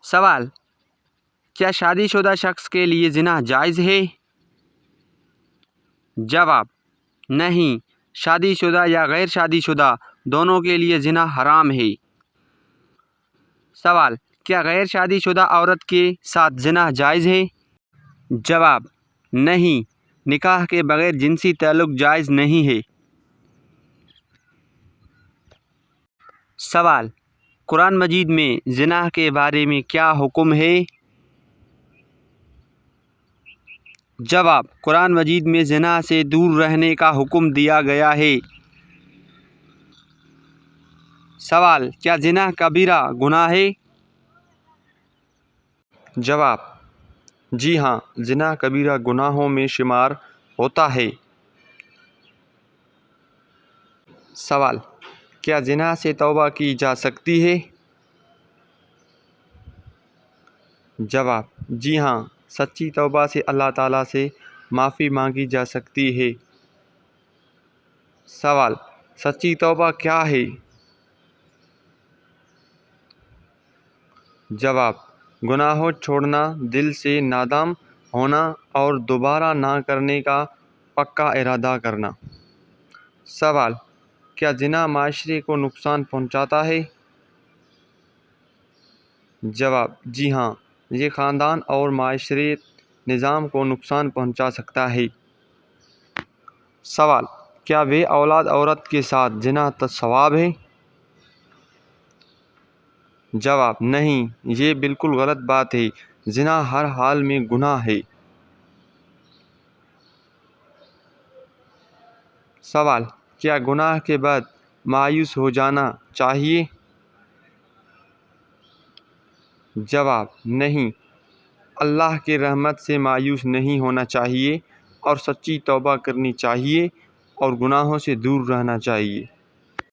سوال: کیا شادی شدہ شخص کے لیے زنا جائز ہے؟ جواب: نہیں، شادی شدہ یا غیر شادی شدہ دونوں کے لیے زنا حرام ہے۔ سوال: کیا غیر شادی شدہ عورت کے ساتھ زنا جائز ہے؟ جواب: نہیں، نکاح کے بغیر جنسی تعلق جائز نہیں ہے۔ سوال: قرآن مجید میں زنا کے بارے میں کیا حکم ہے؟ جواب: قرآن مجید میں زنا سے دور رہنے کا حکم دیا گیا ہے۔ سوال: کیا زنا کبیرہ گناہ ہے؟ جواب: جی ہاں، زنا کبیرہ گناہوں میں شمار ہوتا ہے۔ سوال: کیا زنا سے توبہ کی جا سکتی ہے؟ جواب: جی ہاں، سچی توبہ سے اللہ تعالیٰ سے معافی مانگی جا سکتی ہے۔ سوال: سچی توبہ کیا ہے؟ جواب: گناہوں چھوڑنا، دل سے نادم ہونا اور دوبارہ نہ کرنے کا پکا ارادہ کرنا۔ سوال: کیا زنا معاشرے کو نقصان پہنچاتا ہے؟ جواب: جی ہاں، یہ خاندان اور معاشرتی نظام کو نقصان پہنچا سکتا ہے۔ سوال: کیا بے اولاد عورت کے ساتھ زنا ثواب ہے؟ جواب: نہیں، یہ بالکل غلط بات ہے۔ زنا ہر حال میں گناہ ہے۔ سوال: کیا گناہ کے بعد مایوس ہو جانا چاہیے؟ جواب: نہیں، اللہ کی رحمت سے مایوس نہیں ہونا چاہیے اور سچی توبہ کرنی چاہیے اور گناہوں سے دور رہنا چاہیے۔